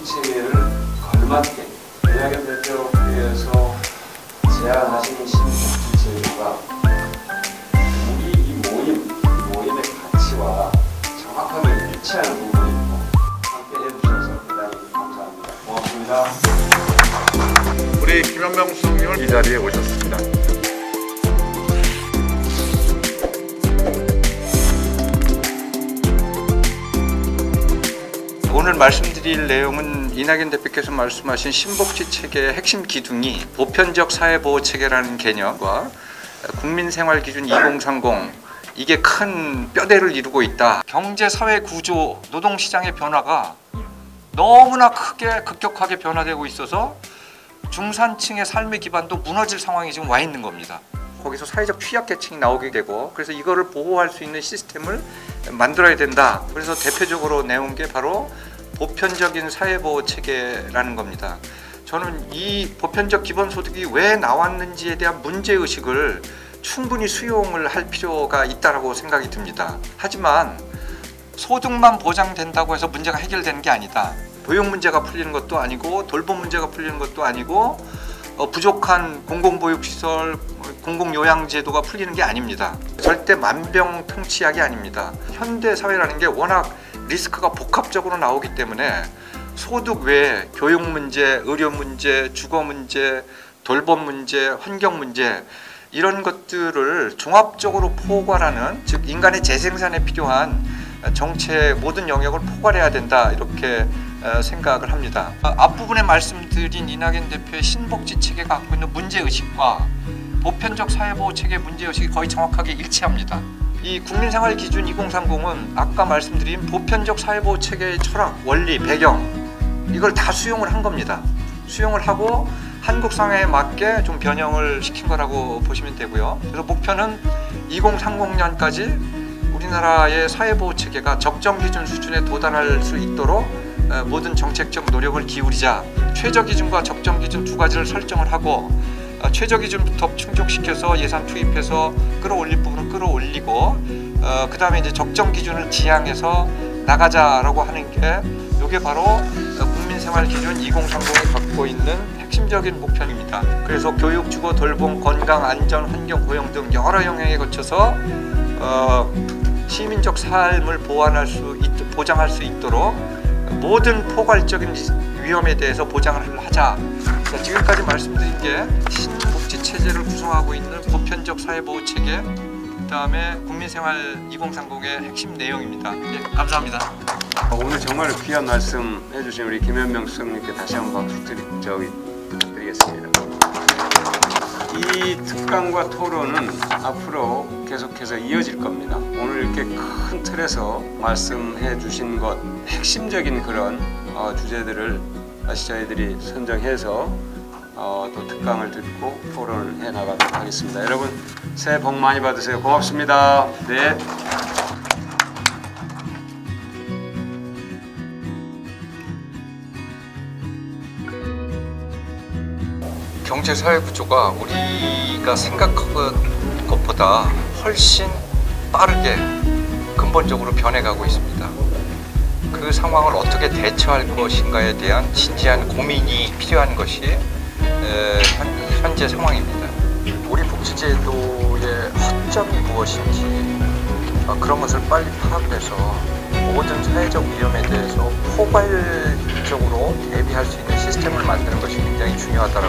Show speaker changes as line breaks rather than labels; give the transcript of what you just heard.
복지체계를 걸맞게 이낙연 대표께서 제안하신 신복지체계가 우리 이 모임의 가치와 정확하게 일치하는 부분입니다. 함께 해주셔서 대단히 감사합니다. 고맙습니다.
우리 김현명 수석님을 이 자리에 오셨습니다.
오늘 말씀드릴 내용은 이낙연 대표께서 말씀하신 신복지 체계의 핵심 기둥이 보편적 사회보호 체계라는 개념과 국민생활기준 2030 이게 큰 뼈대를 이루고 있다. 경제 사회 구조, 노동시장의 변화가 너무나 크게 급격하게 변화되고 있어서 중산층의 삶의 기반도 무너질 상황이 지금 와 있는 겁니다. 거기서 사회적 취약계층이 나오게 되고 그래서 이거를 보호할 수 있는 시스템을 만들어야 된다. 그래서 대표적으로 내온 게 바로 보편적인 사회보호 체계라는 겁니다. 저는 이 보편적 기본소득이 왜 나왔는지에 대한 문제의식을 충분히 수용을 할 필요가 있다고 생각이 듭니다. 하지만 소득만 보장된다고 해서 문제가 해결되는 게 아니다. 보육 문제가 풀리는 것도 아니고 돌봄 문제가 풀리는 것도 아니고 부족한 공공보육시설, 공공요양제도가 풀리는 게 아닙니다. 절대 만병통치약이 아닙니다. 현대사회라는 게 워낙 리스크가 복합적으로 나오기 때문에 소득 외에 교육 문제, 의료 문제, 주거 문제, 돌봄 문제, 환경 문제 이런 것들을 종합적으로 포괄하는, 즉 인간의 재생산에 필요한 정책 모든 영역을 포괄해야 된다, 이렇게 생각을 합니다. 앞부분에 말씀드린 이낙연 대표의 신복지 체계가 갖고 있는 문제의식과 보편적 사회보호 체계 문제의식이 거의 정확하게 일치합니다. 이 국민생활기준 2030은 아까 말씀드린 보편적 사회보호 체계의 철학, 원리, 배경 이걸 다 수용을 한 겁니다. 수용을 하고 한국 상황에 맞게 좀 변형을 시킨 거라고 보시면 되고요. 그래서 목표는 2030년까지 우리나라의 사회보호 체계가 적정 기준 수준에 도달할 수 있도록 모든 정책적 노력을 기울이자. 최저 기준과 적정 기준 두 가지를 설정을 하고 최저 기준부터 충족시켜서 예산 투입해서 끌어올릴 부분은 끌어올리고 그 다음에 이제 적정 기준을 지향해서 나가자라고 하는 게 이게 바로 국민생활기준 2030이 갖고 있는 핵심적인 목표입니다. 그래서 교육, 주거, 돌봄, 건강, 안전, 환경, 고용 등 여러 영역에 거쳐서 시민적 삶을 보장할 수 있도록 모든 포괄적인 위험에 대해서 보장을 하자. 지금까지 말씀드린 게 신복지 체제를 구성하고 있는 보편적 사회보호 체계, 그 다음에 국민생활 2030의 핵심 내용입니다. 네, 감사합니다.
오늘 정말 귀한 말씀 해주신 우리 김현명 수석님께 다시 한번 박수 부탁드리겠습니다. 이 특강과 토론은 앞으로 계속해서 이어질 겁니다. 오늘 이렇게 큰 틀에서 말씀해 주신 것, 핵심적인 그런 주제들을 다시 저희들이 선정해서 또 특강을 듣고 토론을 해나가도록 하겠습니다. 여러분 새해 복 많이 받으세요. 고맙습니다. 네.
경제 사회 구조가 우리가 생각한 것보다 훨씬 빠르게 근본적으로 변해가고 있습니다. 그 상황을 어떻게 대처할 것인가에 대한 진지한 고민이 필요한 것이 현재 상황입니다. 우리 복지제도의 허점이 무엇인지 그런 것을 빨리 파악해서 모든 사회적 위험에 대해서 포괄적으로 대비할 수 있는 시스템을 만드는 것이 굉장히 중요하다고